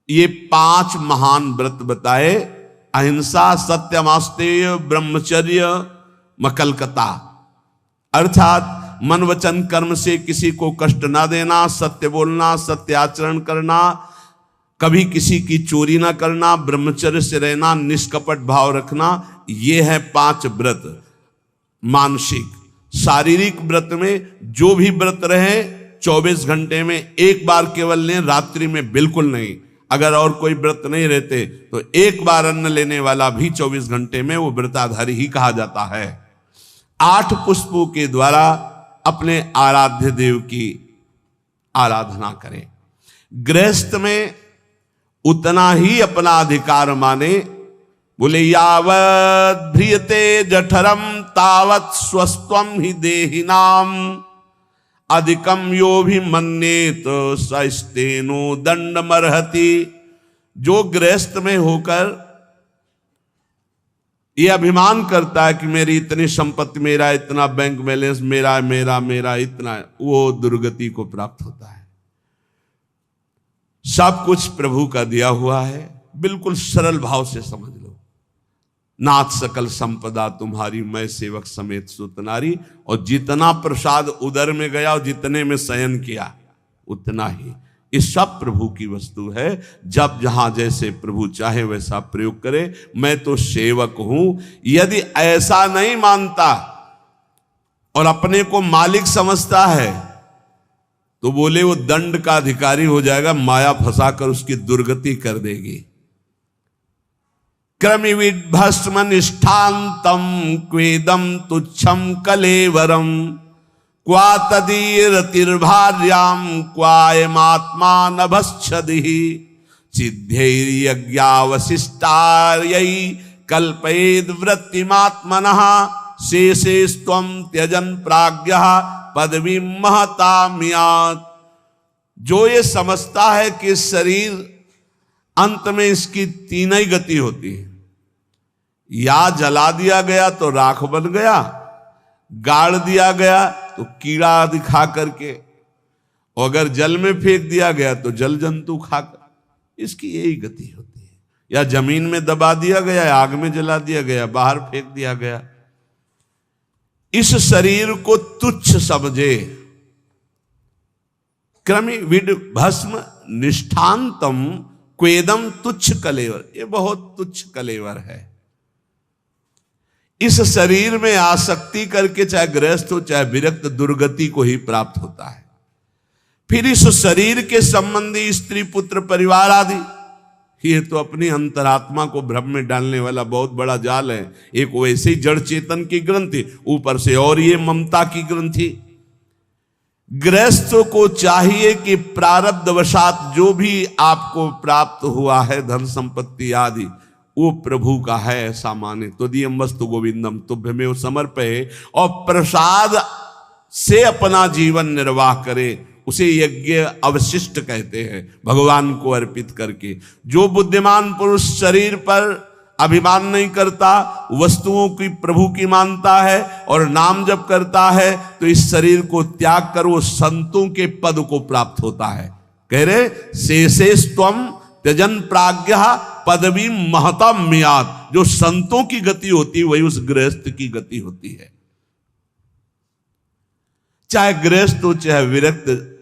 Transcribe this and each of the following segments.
ये 5 महान व्रत बताए। अहिंसा, सत्यमास्तेय, ब्रह्मचर्य, मकलकता, अर्थात मन वचन कर्म से किसी को कष्ट ना देना, सत्य बोलना, सत्य आचरण करना, कभी किसी की चोरी ना करना, ब्रह्मचर्य से रहना, निष्कपट भाव रखना, ये है 5 व्रत। मानसिक। शारीरिक व्रत में जो भी व्रत रहे 24 घंटे में एक बार केवल लें, रात्रि में बिल्कुल नहीं। अगर और कोई व्रत नहीं रहते तो एक बार अन्न लेने वाला भी 24 घंटे में वो व्रताधारी ही कहा जाता है। 8 पुष्पों के द्वारा अपने आराध्य देव की आराधना करें। गृहस्थ में उतना ही अपना अधिकार माने। बोले यावत् भ्रियते जठरम तावत् स्वस्त्वम ही देहिनाम अधिकम यो भी मन्येत सस्तेनो दंडमर्हति। जो गृहस्थ में होकर ये अभिमान करता है कि मेरी इतनी संपत्ति, मेरा इतना बैंक बैलेंस, मेरा मेरा मेरा इतना, वो दुर्गति को प्राप्त होता है। सब कुछ प्रभु का दिया हुआ है। बिल्कुल सरल भाव से समझ लो। नाथ सकल संपदा तुम्हारी, मैं सेवक समेत सुत नारी। और जितना प्रसाद उदर में गया और जितने में शयन किया उतना ही, ये सब प्रभु की वस्तु है। जब जहां जैसे प्रभु चाहे वैसा प्रयोग करे। मैं तो सेवक हूं। यदि ऐसा नहीं मानता और अपने को मालिक समझता है तो बोले वो दंड का अधिकारी हो जाएगा, माया फंसाकर उसकी दुर्गति कर देगी। क्रमिविद भस्म निष्ठांतम क्वेदम तुच्छम कलेवरम क्वा तदीरतिर्भार्याम क्वायमात्मा नभश्छदि सिद्धैर्यज्ञावशिष्टार्यै कल्पयेद वृत्तिमात्मनः शेषेस्त्वं त्यजन प्राज्ञः पदवी महताम्यात्। जो ये समझता है कि शरीर अंत में इसकी 3 ही गति होती है, या जला दिया गया तो राख बन गया, गाड़ दिया गया तो कीड़ा दिखा करके, और अगर जल में फेंक दिया गया तो जल जंतु खाकर, इसकी यही गति होती है। या जमीन में दबा दिया गया, आग में जला दिया गया, बाहर फेंक दिया गया। इस शरीर को तुच्छ समझे। क्रमि विड भस्म निष्ठांतम क्वेदम तुच्छ कलेवर, ये बहुत तुच्छ कलेवर है। इस शरीर में आसक्ति करके चाहे गृहस्थ हो चाहे विरक्त, दुर्गति को ही प्राप्त होता है। फिर इस शरीर के संबंधी स्त्री पुत्र परिवार आदि, ये तो अपनी अंतरात्मा को भ्रम में डालने वाला बहुत बड़ा जाल है। एक वैसे ही जड़ चेतन की ग्रंथि, ऊपर से और ये ममता की ग्रंथि। गृहस्थ को चाहिए कि प्रारब्धवशात जो भी आपको प्राप्त हुआ है, धन संपत्ति आदि, वो प्रभु का है ऐसा माने। त्वदीयं वस्तु गोविंदम तुभ्यमेव समर्पये, और प्रसाद से अपना जीवन निर्वाह करे। उसे यज्ञ अवशिष्ट कहते हैं, भगवान को अर्पित करके। जो बुद्धिमान पुरुष शरीर पर अभिमान नहीं करता, वस्तुओं की प्रभु की मानता है और नाम जप करता है, तो इस शरीर को त्याग कर वो संतों के पद को प्राप्त होता है। कह रहे शेषेस्त्वं त्यजन प्राज्ञः पदवी महताम्यात्। जो संतों की गति होती है वही उस गृहस्थ की गति होती है। चाहे गृहस्थ हो चाहे विरक्त,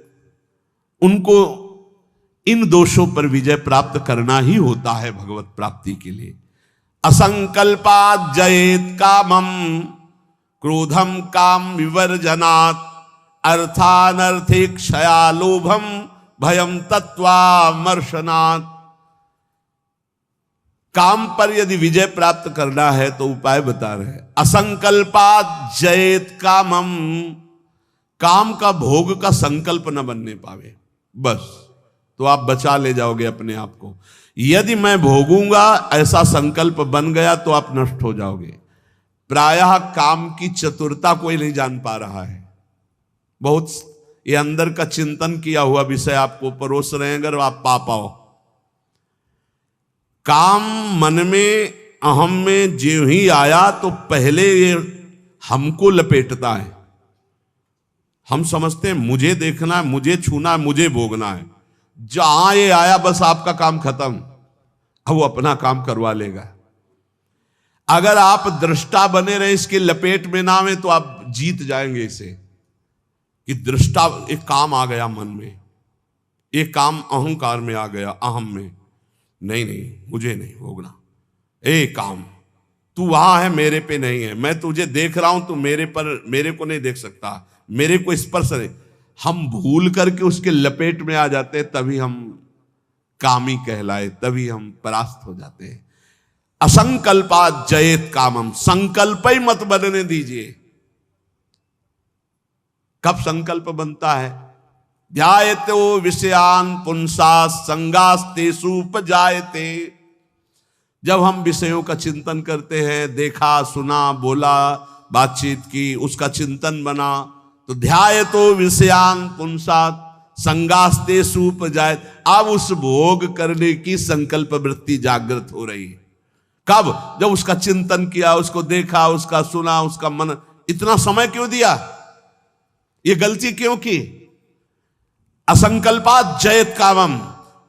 उनको इन दोषों पर विजय प्राप्त करना ही होता है भगवत प्राप्ति के लिए। असंकल्पात् जयेत कामम क्रोधम काम विवर्जनात् अर्थानर्थे क्षया लोभम भयम तत्वामर्शनात्। काम पर यदि विजय प्राप्त करना है तो उपाय बता रहे हैं। असंकल्पात् जयेत कामम, काम का भोग का संकल्प न बनने पावे, बस तो आप बचा ले जाओगे अपने आप को। यदि मैं भोगूंगा ऐसा संकल्प बन गया तो आप नष्ट हो जाओगे। प्रायः काम की चतुरता कोई नहीं जान पा रहा है। बहुत ये अंदर का चिंतन किया हुआ विषय आपको परोस रहे हैं, अगर आप पा पाओ। काम मन में अहम में जो ही आया तो पहले ये हमको लपेटता है। हम समझते हैं मुझे देखना है, मुझे छूना है, मुझे भोगना है। जहां ये आया बस आपका काम खत्म, अब वो अपना काम करवा लेगा। अगर आप दृष्टा बने रहे, इसके लपेट में ना आवे, तो आप जीत जाएंगे इसे कि दृष्टा एक काम आ गया मन में, एक काम अहंकार में आ गया, अहम में, नहीं नहीं मुझे नहीं भोगना, काम तू वहां है, मेरे पे नहीं है, मैं तुझे देख रहा हूं, तू मेरे को नहीं देख सकता, मेरे को स्पर्श नहीं। हम भूल करके उसके लपेट में आ जाते हैं, तभी हम कामी कहलाए, तभी हम परास्त हो जाते हैं। असंकल्पात जयेत कामम, संकल्प ही मत बनने दीजिए। कब संकल्प बनता है? ध्यायतो विषयान पुंसा संगास्तेषु उपजायते। जब हम विषयों का चिंतन करते हैं, देखा सुना बोला बातचीत की, उसका चिंतन बना, तो ध्यायतो विषयान पुंसा संगास्तेषु उपजायते। अब उस भोग करने की संकल्प वृत्ति जागृत हो रही है। कब? जब उसका चिंतन किया, उसको देखा, उसका सुना, उसका मन। इतना समय क्यों दिया? ये गलती क्यों की? असंकल्पात जयत कामम।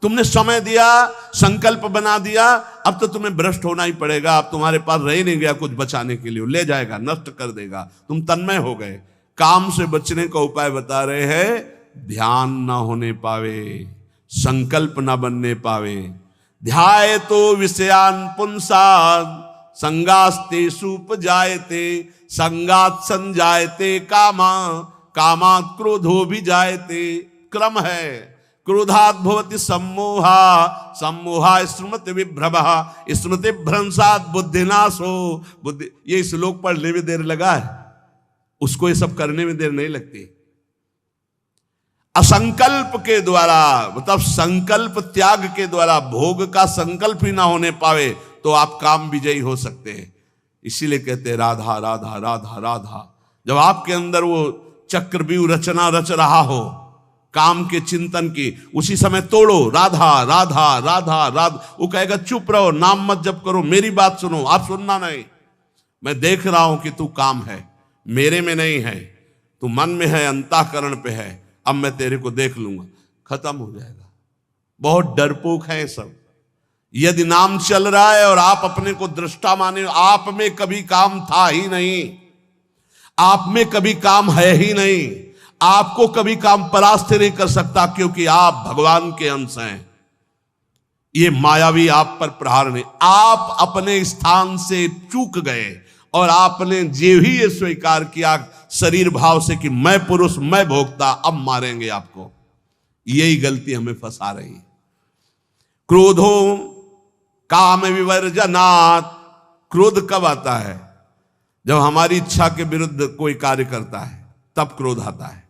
तुमने समय दिया, संकल्प बना दिया, अब तो तुम्हें भ्रष्ट होना ही पड़ेगा। अब तुम्हारे पास रह नहीं गया कुछ बचाने के लिए, ले जाएगा, नष्ट कर देगा, तुम तन्मय हो गए। काम से बचने का उपाय बता रहे हैं, ध्यान ना होने पावे, संकल्प ना बनने पावे। ध्यायतो विषयान पुंसान् संगास्तेषु उपजायते, संगात् संजायते कामा, कामात् क्रोधो विजायते। क्रम है, क्रोधात् भवति सम्मोहा, सम्मोहा स्मृति विभ्रमः, स्मृति भ्रंशात् बुद्धिनाशो। बुद्धि, ये श्लोक पढ़ने में देर लगा है, उसको ये सब करने में देर नहीं लगती। असंकल्प के द्वारा, मतलब संकल्प त्याग के द्वारा, भोग का संकल्प ही ना होने पावे तो आप काम विजयी हो सकते हैं। इसीलिए कहते हैं राधा राधा राधा राधा। जब आपके अंदर वो चक्रव्यूह रचना रच रहा हो काम के चिंतन की, उसी समय तोड़ो, राधा राधा राधा राधा। वो कहेगा चुप रहो, नाम मत जप करो, मेरी बात सुनो। आप सुनना नहीं, मैं देख रहा हूं कि तू काम है, मेरे में नहीं है, तू मन में है, अंतःकरण पे है, अब मैं तेरे को देख लूंगा, खत्म हो जाएगा। बहुत डरपोक है सब। यदि नाम चल रहा है और आप अपने को दृष्टा माने, आप में कभी काम था ही नहीं, आप में कभी काम है ही नहीं, आपको कभी काम परास्त नहीं कर सकता, क्योंकि आप भगवान के अंश हैं। ये मायावी आप पर प्रहार नहीं, आप अपने स्थान से चूक गए और आपने जे ही ये स्वीकार किया शरीर भाव से कि मैं पुरुष, मैं भोक्ता, अब मारेंगे आपको। यही गलती हमें फंसा रही है। क्रोधो काम विवर्जनात्। क्रोध कब आता है? जब हमारी इच्छा के विरुद्ध कोई कार्य करता है, तब क्रोध आता है।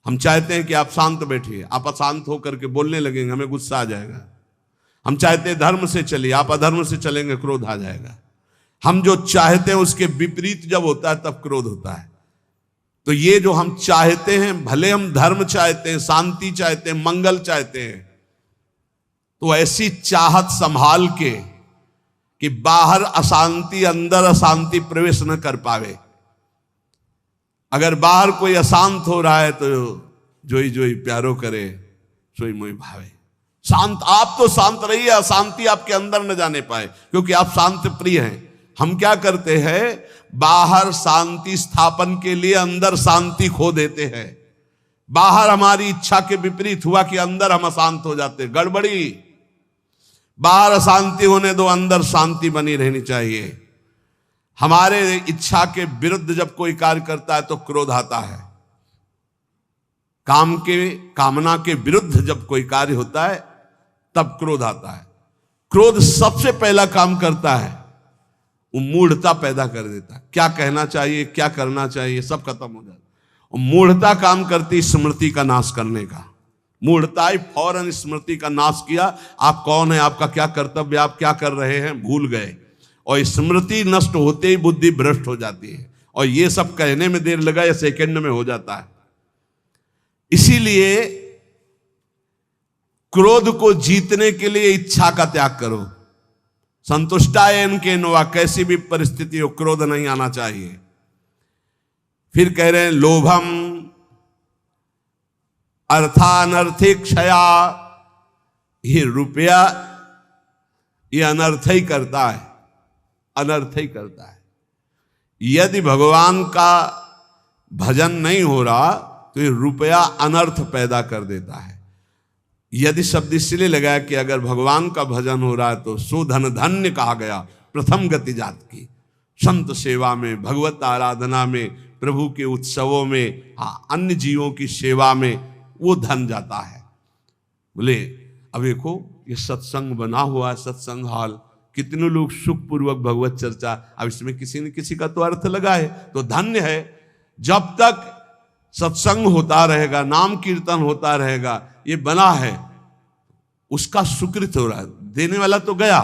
हम चाहते हैं कि आप शांत बैठिए, आप अशांत होकर के बोलने लगेंगे, हमें गुस्सा आ जाएगा। हम चाहते हैं धर्म से चलिए, आप अधर्म से चलेंगे, क्रोध आ जाएगा। हम जो चाहते हैं उसके विपरीत जब होता है तब क्रोध होता है। तो ये जो हम चाहते हैं, भले हम धर्म चाहते हैं, शांति चाहते हैं, मंगल चाहते हैं, तो ऐसी चाहत संभाल के कि बाहर अशांति, अंदर अशांति प्रवेश न कर पावे। अगर बाहर कोई अशांत हो रहा है तो जोई जोई प्यारो करे, सोई मोई भावे। शांत, आप तो शांत रहिए, अशांति आपके अंदर न जाने पाए, क्योंकि आप शांति प्रिय हैं। हम क्या करते हैं, बाहर शांति स्थापन के लिए अंदर शांति खो देते हैं। बाहर हमारी इच्छा के विपरीत हुआ कि अंदर हम अशांत हो जाते, गड़बड़ी। बाहर अशांति होने दो, अंदर शांति बनी रहनी चाहिए। हमारे इच्छा के विरुद्ध जब कोई कार्य करता है तो क्रोध आता है। कामना के विरुद्ध जब कोई कार्य होता है तब क्रोध आता है। क्रोध सबसे पहला काम करता है, वो मूढ़ता पैदा कर देता है। क्या कहना चाहिए, क्या करना चाहिए, सब खत्म हो जाता है। और मूढ़ता काम करती स्मृति का नाश करने का। मूढ़ता ही फौरन स्मृति का नाश किया। आप कौन है, आपका क्या कर्तव्य, आप क्या कर रहे हैं, भूल गए। और स्मृति नष्ट होते ही बुद्धि भ्रष्ट हो जाती है। और ये सब कहने में देर लगा या सेकंड में हो जाता है। इसीलिए क्रोध को जीतने के लिए इच्छा का त्याग करो। संतुष्टाय इनके नोवा, कैसी भी परिस्थिति हो क्रोध नहीं आना चाहिए। फिर कह रहे हैं लोभम अर्थानर्थे क्षया, ये रुपया ये अनर्थ ही करता है, अनर्थ ही करता है। यदि भगवान का भजन नहीं हो रहा तो ये रुपया अनर्थ पैदा कर देता है। यदि शब्द इसलिए लगाया कि अगर भगवान का भजन हो रहा है तो सुधन धन्य कहा गया, प्रथम गति जात की। संत सेवा में, भगवत आराधना में, प्रभु के उत्सवों में, हाँ अन्य जीवों की सेवा में वो धन जाता है। बोले अब देखो ये सत्संग बना हुआ है, सत्संग हॉल, कितने लोग सुखपूर्वक भगवत चर्चा, अब इसमें किसी न किसी का तो अर्थ लगा है, तो धन्य है। जब तक सत्संग होता रहेगा, नाम कीर्तन होता रहेगा, ये बना है, उसका सुकृत हो रहा है। देने वाला तो गया,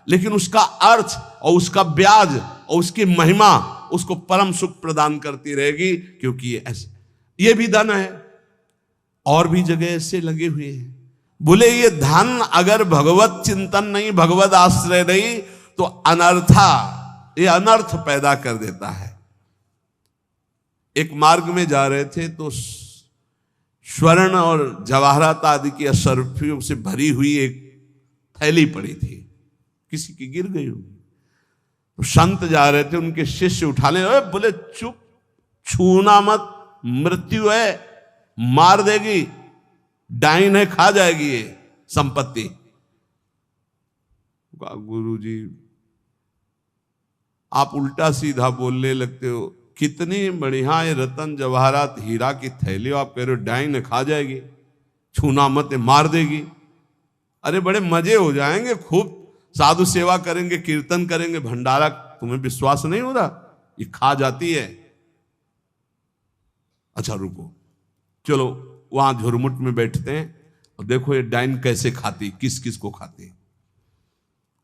लेकिन उसका अर्थ और उसका ब्याज और उसकी महिमा उसको परम सुख प्रदान करती रहेगी, क्योंकि ये ऐसे, ये भी धन है। और भी जगह ऐसे लगे हुए हैं। बोले ये धन अगर भगवत चिंतन नहीं, भगवत आश्रय नहीं, तो अनर्था, ये अनर्थ पैदा कर देता है। एक मार्ग में जा रहे थे तो स्वर्ण और जवाहरात आदि की असरफियों से भरी हुई एक थैली पड़ी थी, किसी की गिर गई होगी। तो संत जा रहे थे, उनके शिष्य उठा ले, बोले चुप, छूना मत, मृत्यु है, मार देगी, डाइन है, खा जाएगी ये संपत्ति। गुरु जी आप उल्टा सीधा बोलने लगते हो, कितनी बढ़िया ये रतन जवाहरात हीरा की थैली, आप कह रहे हो डाइन खा जाएगी, छूना मत, मार देगी। अरे बड़े मजे हो जाएंगे, खूब साधु सेवा करेंगे, कीर्तन करेंगे, भंडारा, तुम्हें विश्वास नहीं हो रहा ये खा जाती है। अच्छा रुको, चलो वहां झुरमुट में बैठते हैं और देखो ये डाइन कैसे खाती, किस किस को खाती।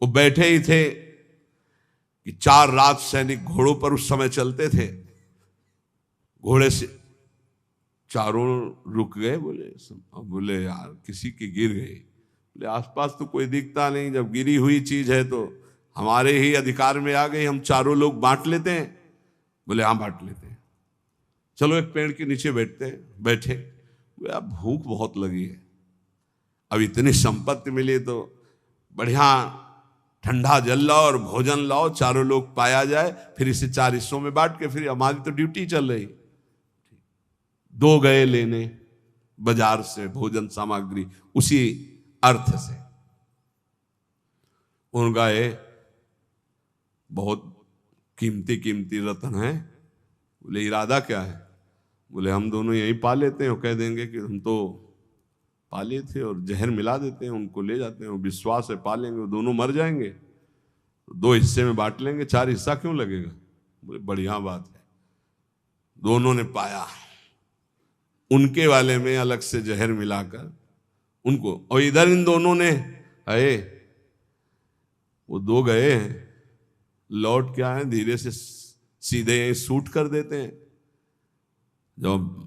वो बैठे ही थे कि 4 राज सैनिक घोड़ों पर उस समय चलते थे, घोड़े से चारों रुक गए। बोले यार किसी की गिर गई। बोले आसपास तो कोई दिखता नहीं, जब गिरी हुई चीज है तो हमारे ही अधिकार में आ गई, हम चारों लोग बांट लेते हैं। बोले हाँ बांट लेते हैं, चलो एक पेड़ के नीचे बैठते हैं। बैठे, अब भूख बहुत लगी है, अब इतनी संपत्ति मिली तो बढ़िया ठंडा जल लाओ और भोजन लाओ, चारों लोग पाया जाए, फिर इसे 4 हिस्सों में बांट के, फिर हमारी तो ड्यूटी चल रही। 2 गए लेने बाजार से भोजन सामग्री, उसी अर्थ से उनका ये बहुत कीमती कीमती रत्न है। बोले इरादा क्या है? बोले हम दोनों यहीं पा लेते हैं, और कह देंगे कि हम तो पाले थे और जहर मिला देते हैं, उनको ले जाते हैं, विश्वास है पालेंगे, वो दोनों मर जाएंगे, तो 2 हिस्से में बांट लेंगे, 4 हिस्सा क्यों लगेगा? बोले बढ़िया बात है। दोनों ने पाया, उनके वाले में अलग से जहर मिलाकर उनको, और इधर इन दोनों ने आए, वो 2 गए हैं, लौट के आए, धीरे से सीधे यहीं शूट कर देते हैं। जब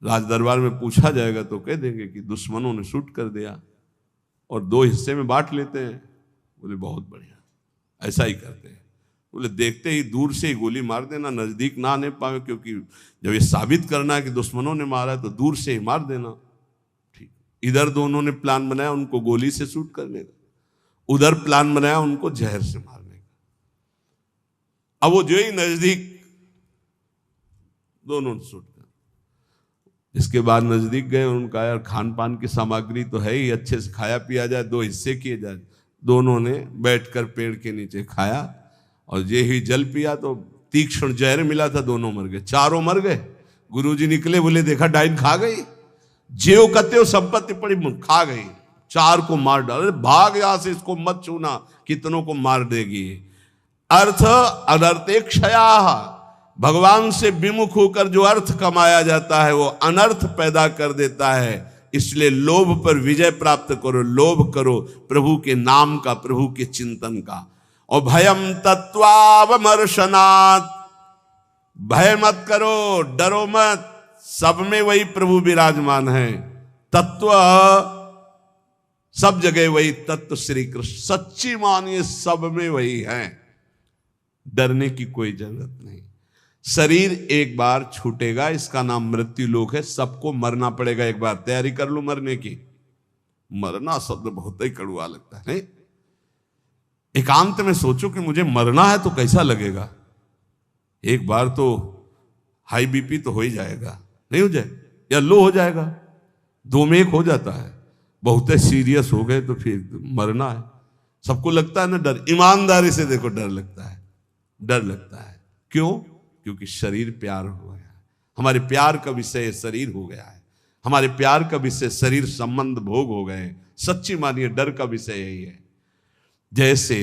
राज दरबार में पूछा जाएगा तो कह देंगे कि दुश्मनों ने शूट कर दिया, और 2 हिस्से में बांट लेते हैं। बोले बहुत बढ़िया, ऐसा ही करते हैं। बोले देखते ही दूर से ही गोली मार देना, नजदीक ना आने पाए, क्योंकि जब ये साबित करना है कि दुश्मनों ने मारा है तो दूर से ही मार देना। ठीक, इधर दोनों ने प्लान बनाया उनको गोली से शूट करने का, उधर प्लान बनाया उनको जहर से मारने का। अब वो जो ही नजदीक, दोनों ने शूट कर, इसके बाद नजदीक गए, उनका यार खान पान की सामग्री तो है ही, अच्छे से खाया पिया जाए, 2 हिस्से किए जाए। दोनों ने बैठकर पेड़ के नीचे खाया, और ये ही जल पिया तो तीक्ष्ण जहर मिला था, दोनों मर गए, चारों मर गए। गुरुजी निकले, बोले देखा डाइन खा गई, जेव कते हो संपत्ति पड़ी खा गई, 4 को मार डाल, भाग यहां से, इसको मत छूना, कितनों को मार देगी। अर्थ अनर्थे क्षया, भगवान से विमुख होकर जो अर्थ कमाया जाता है वो अनर्थ पैदा कर देता है। इसलिए लोभ पर विजय प्राप्त करो, लोभ करो प्रभु के नाम का, प्रभु के चिंतन का। और भयम तत्वावमर्शनात्, भय मत करो, डरो मत, सब में वही प्रभु विराजमान है। तत्व सब जगह वही तत्व श्री कृष्ण, सच्ची मानिए सब में वही है, डरने की कोई जरूरत नहीं। शरीर एक बार छूटेगा, इसका नाम मृत्यु लोक है। सबको मरना पड़ेगा एक बार। तैयारी कर लो मरने की। मरना शब्द बहुत ही कड़वा लगता है नहीं? एकांत में सोचो कि मुझे मरना है तो कैसा लगेगा। एक बार तो हाई बीपी तो हो ही जाएगा, नहीं हो जाए, या लो हो जाएगा, दो में एक हो जाता है। बहुत सीरियस हो गए तो फिर मरना है। सबको लगता है ना डर। ईमानदारी से देखो, डर लगता है, डर लगता है। क्यों? क्योंकि शरीर प्यार हो गया है। हमारे प्यार का विषय शरीर हो गया है। हमारे प्यार का विषय शरीर संबंध भोग हो गए। सच्ची मानिए डर का विषय यही है। जैसे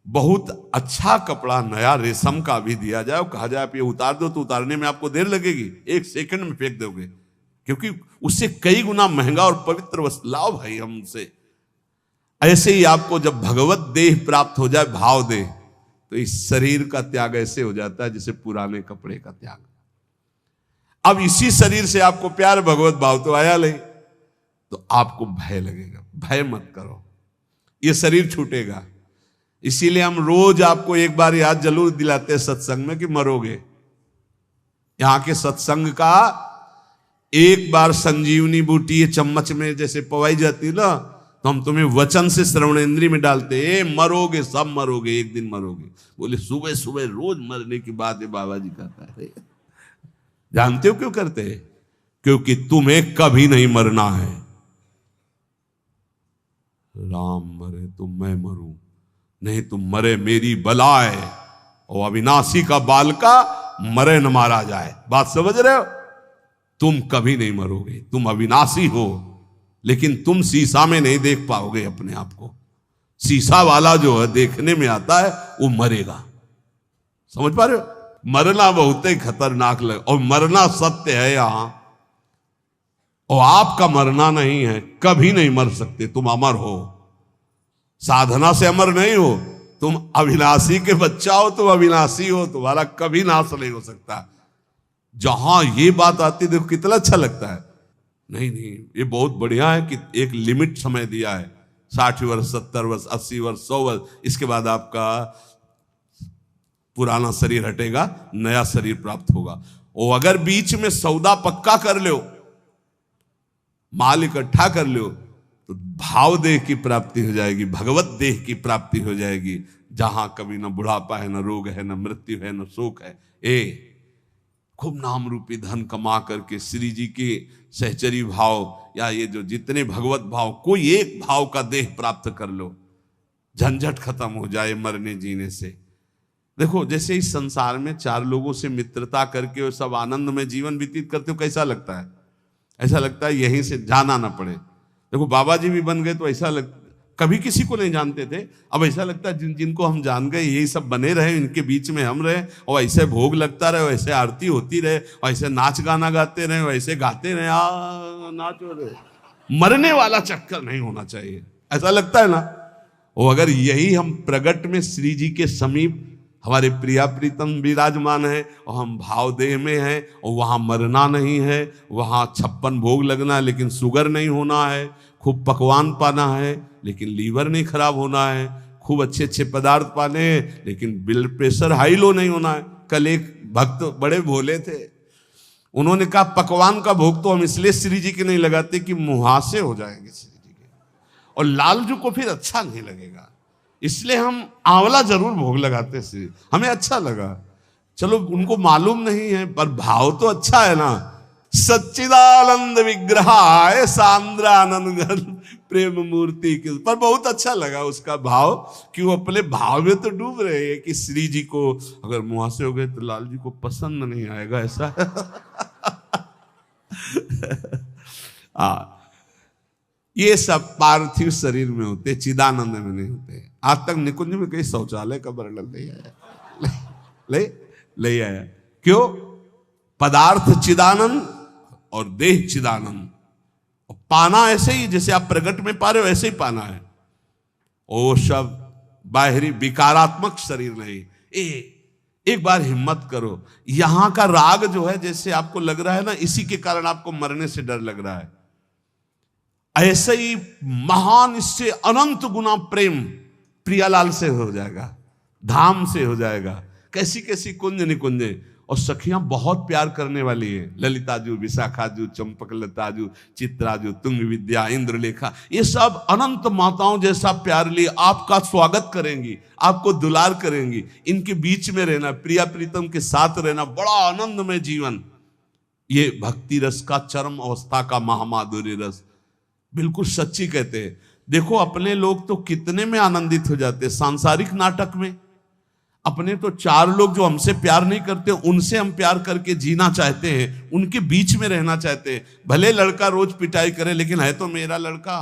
बहुत अच्छा कपड़ा नया रेशम का भी दिया जाए और कहा जाए आप ये उतार दो, तो उतारने में आपको देर लगेगी, एक सेकंड में फेंक दोगे, क्योंकि उससे कई गुना महंगा और पवित्र वस्त्र लाओ भाई हमसे। ऐसे ही आपको जब भगवत देह प्राप्त हो जाए, भाव देह, तो इस शरीर का त्याग ऐसे हो जाता है जैसे पुराने कपड़े का त्याग। अब इसी शरीर से आपको प्यार भगवत भाव तो आया नहीं, तो आपको भय लगेगा। भय मत करो, ये शरीर छूटेगा। इसीलिए हम रोज आपको एक बार याद जरूर दिलाते हैं सत्संग में कि मरोगे। यहां के सत्संग का एक बार संजीवनी बूटी चम्मच में जैसे पवाई जाती है ना, तो हम तुम्हें वचन से श्रवणेंद्रिय में डालते हैं, मरोगे, सब मरोगे, एक दिन मरोगे। बोले सुबह सुबह रोज मरने की बात है बाबा जी कहता है। जानते हो क्यों करते हैं? क्योंकि तुम्हें कभी नहीं मरना है। राम मरे तो मैं मरूं, नहीं तुम मरे मेरी बलाए, और अविनाशी का बालका मरे न मारा जाए। बात समझ रहे हो? तुम कभी नहीं मरोगे, तुम अविनाशी हो, लेकिन तुम शीशा में नहीं देख पाओगे अपने आप को। शीशा वाला जो है देखने में आता है, वो मरेगा। समझ पा रहे हो? मरना बहुत ही खतरनाक लगे, और मरना सत्य है यहां, और आपका मरना नहीं है। कभी नहीं मर सकते, तुम अमर हो। साधना से अमर नहीं हो, तुम अविनाशी के बच्चा हो, तुम अविनाशी हो, तुम्हारा कभी नाश नहीं हो सकता। जहां ये बात आती देखो कितना अच्छा लगता है। नहीं नहीं, ये बहुत बढ़िया है कि एक लिमिट समय दिया है, 60 वर्ष, 70 वर्ष, 80 वर्ष, 100 वर्ष, इसके बाद आपका पुराना शरीर हटेगा, नया शरीर प्राप्त होगा। और अगर बीच में सौदा पक्का कर लो, माल इकट्ठा कर लो, तो भाव देह की प्राप्ति हो जाएगी, भगवत देह की प्राप्ति हो जाएगी, जहां कभी न बुढ़ापा है, न रोग है, न मृत्यु है, न शोक है। खूब नाम रूपी धन कमा करके श्री जी के सहचरी भाव या ये जो जितने भगवत भाव, कोई एक भाव का देह प्राप्त कर लो, झंझट खत्म हो जाए मरने जीने से। देखो जैसे इस संसार में 4 लोगों से मित्रता करके और सब आनंद में जीवन व्यतीत करते हो, कैसा लगता है? ऐसा लगता है यहीं से जाना ना पड़े। देखो बाबा जी भी बन गए तो ऐसा कभी किसी को नहीं जानते थे, अब ऐसा लगता है जिनको हम जान गए यही सब बने रहे, इनके बीच में हम रहे, और ऐसे भोग लगता रहे, वैसे आरती होती रहे, और ऐसे नाच गाना गाते रहे, वैसे गाते रहे, नाचो रहे। मरने वाला चक्कर नहीं होना चाहिए, ऐसा लगता है ना। और अगर यही हम प्रगट में श्री जी के समीप हमारे प्रिया प्रीतम विराजमान है, और हम भाव देह में हैं, और वहां मरना नहीं है, वहां 56 भोग लगना है लेकिन शुगर नहीं होना है, खूब पकवान पाना है लेकिन लीवर नहीं खराब होना है, खूब अच्छे अच्छे पदार्थ पाने हैं लेकिन ब्लड प्रेशर हाई लो नहीं होना है। कल एक भक्त बड़े भोले थे, उन्होंने कहा पकवान का भोग तो हम इसलिए श्री जी के नहीं लगाते कि मुहासे हो जाएंगे श्री जी के, और लालजू को फिर अच्छा नहीं लगेगा, इसलिए हम आंवला जरूर भोग लगाते श्री, हमें अच्छा लगा। चलो उनको मालूम नहीं है, पर भाव तो अच्छा है ना। सच्चिदानंद विग्रहाय सांद्रानंद प्रेम मूर्ति के, पर बहुत अच्छा लगा उसका भाव कि वो अपने भाव में तो डूब रहे हैं कि श्री जी को अगर मुहासे हो गए तो लाल जी को पसंद नहीं आएगा, ऐसा। ये सब पार्थिव शरीर में होते, चिदानंद में नहीं होते। आज तक निकुंज में कहीं शौचालय का वर्णन नहीं आया, ले आया। क्यों? पदार्थ चिदानंद और देह चिदानंद। पाना ऐसे ही जैसे आप प्रगट में पा रहे हो ऐसे ही पाना है। ओ सब बाहरी विकारात्मक शरीर नहीं। एक बार हिम्मत करो, यहां का राग जो है जैसे आपको लग रहा है ना, इसी के कारण आपको मरने से डर लग रहा है। ऐसे ही महान, इससे अनंत गुना प्रेम प्रियालाल से हो जाएगा, धाम से हो जाएगा। कैसी कैसी कुंज निकुंजे, और सखियां बहुत प्यार करने वाली हैं, ललिताजू, विशाखाजू, चंपकलताजू, चित्राजू, तुंग विद्या, इंद्रलेखा, ये सब अनंत माताओं जैसा प्यार लिए आपका स्वागत करेंगी, आपको दुलार करेंगी। इनके बीच में रहना, प्रिया प्रीतम के साथ रहना, बड़ा आनंदमय जीवन। ये भक्ति रस का चरम अवस्था का महामाधुर्य रस, बिल्कुल सच्ची कहते हैं। देखो अपने लोग तो कितने में आनंदित हो जाते हैं सांसारिक नाटक में। अपने तो 4 लोग जो हमसे प्यार नहीं करते, उनसे हम प्यार करके जीना चाहते हैं, उनके बीच में रहना चाहते हैं। भले लड़का रोज पिटाई करे, लेकिन है तो मेरा लड़का।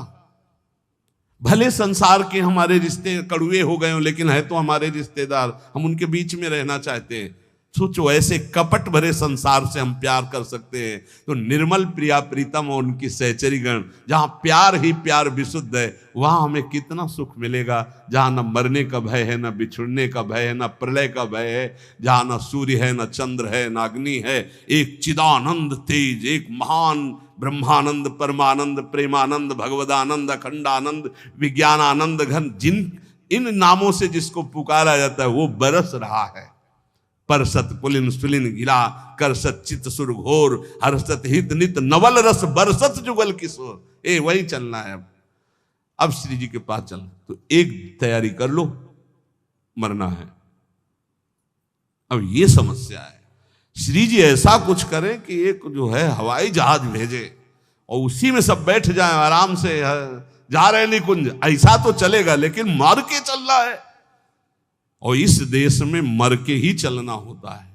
भले संसार के हमारे रिश्ते कड़ुए हो गए हो, लेकिन है तो हमारे रिश्तेदार, हम उनके बीच में रहना चाहते हैं। सोचो ऐसे कपट भरे संसार से हम प्यार कर सकते हैं, तो निर्मल प्रिया प्रीतम और उनकी सहचरी गण, जहां प्यार ही प्यार विशुद्ध है, वहां हमें कितना सुख मिलेगा। जहां न मरने का भय है, न बिछुड़ने का भय है, न प्रलय का भय है, जहां न सूर्य है, न चंद्र है, न अग्नि है, एक चिदानंद तेज, एक महान ब्रह्मानंद, परमानंद, प्रेमानंद, भगवदानंद, अखंडानंद, विज्ञानानंद घन, जिन इन नामों से जिसको पुकारा जाता है, वो बरस रहा है। परसत पुलिन सुलिन गिला, करसत चित सुर घोर, हर्षत हित नित नवल रस, बरसत जुगल किशोर। वही चलना है। अब श्री जी के पास चलना, तो एक तैयारी कर लो, मरना है। अब ये समस्या है, श्री जी ऐसा कुछ करें कि एक जो है हवाई जहाज भेजे और उसी में सब बैठ जाएं आराम से, जा रहे निकुंज, ऐसा तो चलेगा, लेकिन मर के चलना है। और इस देश में मर के ही चलना होता है।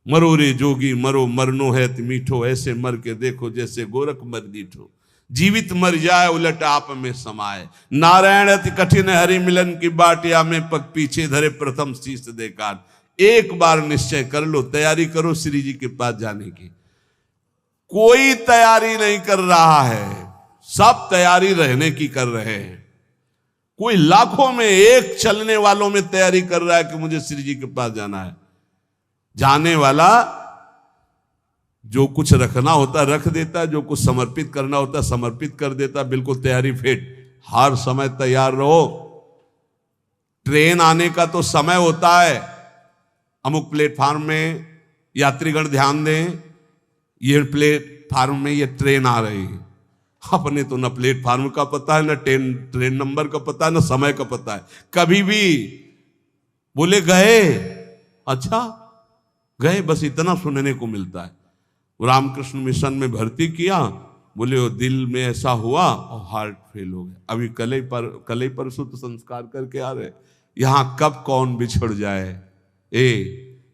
मरो रे जोगी मरो, मरनो है मीठो, ऐसे मर के देखो जैसे गोरख मर दीठो। जीवित मर जाए उलट आप में समाए, नारायण अति कठिन हरि मिलन की बाटिया में पग पीछे धरे प्रथम शीश देकार। एक बार निश्चय कर लो, तैयारी करो श्री जी के पास जाने की। कोई तैयारी नहीं कर रहा है, सब तैयारी रहने की कर रहे हैं। कोई लाखों में एक चलने वालों में तैयारी कर रहा है कि मुझे श्री जी के पास जाना है। जाने वाला जो कुछ रखना होता है रख देता, जो कुछ समर्पित करना होता है समर्पित कर देता, बिल्कुल तैयारी फिट। हर समय तैयार रहो। ट्रेन आने का तो समय होता है, अमुक प्लेटफार्म में यात्रीगण ध्यान दें, ये प्लेटफार्म में ये ट्रेन आ रही है। अपने तो न प्लेटफार्म का पता है, न ट्रेन नंबर का पता है, न समय का पता है। कभी भी बोले गए, अच्छा गए, बस इतना सुनने को मिलता है। रामकृष्ण मिशन में भर्ती किया, बोले वो दिल में ऐसा हुआ और हार्ट फेल हो गया। अभी कल ही परसों तो संस्कार करके आ रहे। यहां कब कौन बिछड़ जाए,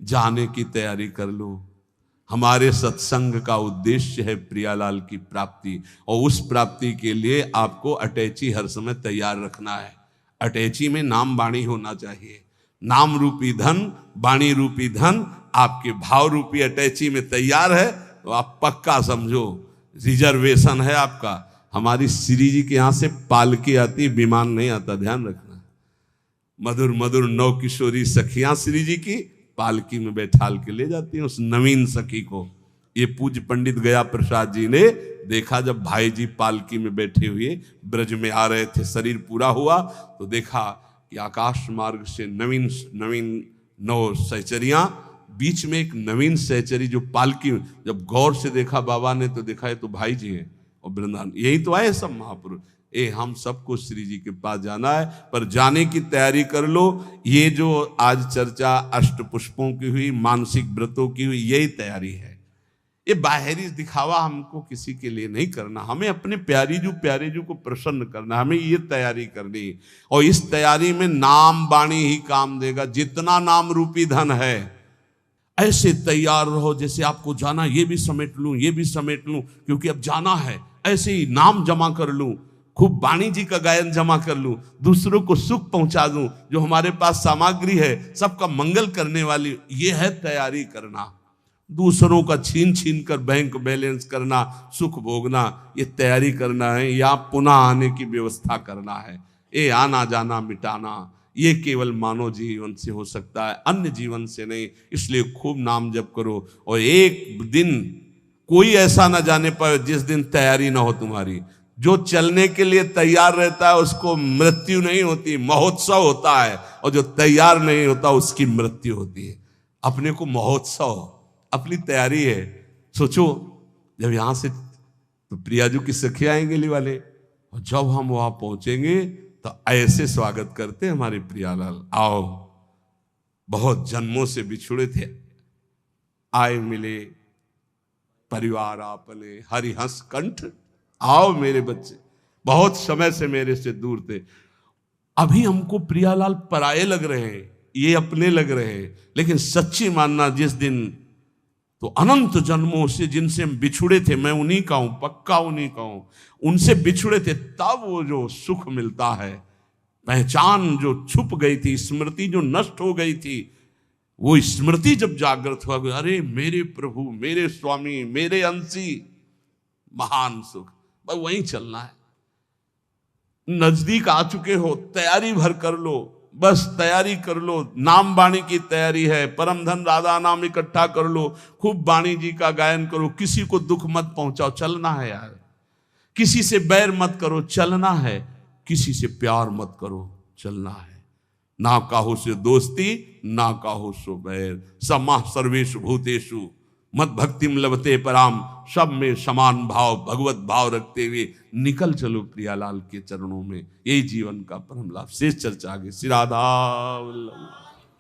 जाने की तैयारी कर लो। हमारे सत्संग का उद्देश्य है प्रियालाल की प्राप्ति, और उस प्राप्ति के लिए आपको अटैची हर समय तैयार रखना है। अटैची में नाम वाणी होना चाहिए। नाम रूपी धन, वाणी रूपी धन आपके भाव रूपी अटैची में तैयार है तो आप पक्का समझो रिजर्वेशन है आपका। हमारी श्री जी के यहां से पालकी आती, विमान नहीं आता, ध्यान रखना। मधुर मधुर नौ किशोरी सखियां श्री जी की पालकी में बैठाल के ले जाती हैं उस नवीन सखी को। ये पूज्य पंडित गया प्रसाद जी ने देखा, जब भाई जी पालकी में बैठे हुए ब्रज में आ रहे थे, शरीर पूरा हुआ तो देखा कि आकाश मार्ग से नवीन नवीन 9 सहचरियां, बीच में एक नवीन सहचरी जो पालकी में, जब गौर से देखा बाबा ने तो देखा ये तो भाई जी हैं और वृंदावन, यही तो आए सब महापुरुष। हम सबको श्री जी के पास जाना है, पर जाने की तैयारी कर लो। ये जो आज चर्चा अष्ट पुष्पों की हुई, मानसिक व्रतों की हुई, यही तैयारी है। ये बाहरी दिखावा हमको किसी के लिए नहीं करना, हमें अपने प्यारे जू को प्रसन्न करना, हमें ये तैयारी करनी। और इस तैयारी में नाम वाणी ही काम देगा। जितना नाम रूपी धन है, ऐसे तैयार रहो जैसे आपको जाना, ये भी समेट लूं, ये भी समेट लूं, क्योंकि अब जाना है। ऐसे ही नाम जमा कर लूं, खूब वाणी जी का गायन जमा कर लूं, दूसरों को सुख पहुंचा दूं, जो हमारे पास सामग्री है सबका मंगल करने वाली, ये है तैयारी करना। दूसरों का छीन छीन कर बैंक बैलेंस करना, सुख भोगना, ये तैयारी करना है। या पुनः आने की व्यवस्था करना है। ये आना जाना मिटाना, ये केवल मानव जीवन से हो सकता है, अन्य जीवन से नहीं। इसलिए खूब नाम जप करो, और एक दिन कोई ऐसा ना जाने पाए जिस दिन तैयारी ना हो तुम्हारी। जो चलने के लिए तैयार रहता है उसको मृत्यु नहीं होती, महोत्सव होता है, और जो तैयार नहीं होता उसकी मृत्यु होती है। अपने को महोत्सव, अपनी तैयारी है। सोचो जब यहां से तो प्रियाजू की सखी आएंगे ली वाले, और जब हम वहां पहुंचेंगे तो ऐसे स्वागत करते हमारे प्रियालाल, आओ बहुत जन्मों से बिछुड़े थे, आए मिले परिवार आपने हरिहंस कंठ, आओ मेरे बच्चे, बहुत समय से मेरे से दूर थे। अभी हमको प्रियालाल पराये लग रहे हैं, ये अपने लग रहे हैं, लेकिन सच्ची मानना जिस दिन तो अनंत जन्मों से जिनसे हम बिछुड़े थे, मैं उन्हीं का हूं, पक्का उन्हीं का हूं, उनसे बिछुड़े थे, तब वो जो सुख मिलता है, पहचान जो छुप गई थी, स्मृति जो नष्ट हो गई थी, वो स्मृति जब जागृत हुआ, अरे मेरे प्रभु, मेरे स्वामी, मेरे अंशी, महान सुख। बस वहीं चलना है। नजदीक आ चुके हो, तैयारी भर कर लो, बस तैयारी कर लो। नाम वाणी की तैयारी है, परम धन राधा नाम इकट्ठा कर लो, खूब वाणी जी का गायन करो, किसी को दुख मत पहुंचाओ, चलना है यार। किसी से बैर मत करो, चलना है। किसी से प्यार मत करो, चलना है। ना काहू से दोस्ती, ना काहू सो बैर, समा सर्वेषु भूतेषु मत भक्तिम लभते पराम, सब में समान भाव, भगवत भाव रखते हुए निकल चलो प्रियालाल के चरणों में। यही जीवन का परम लाभ। शेष चर्चा आगे। श्री राधा वल्लभ।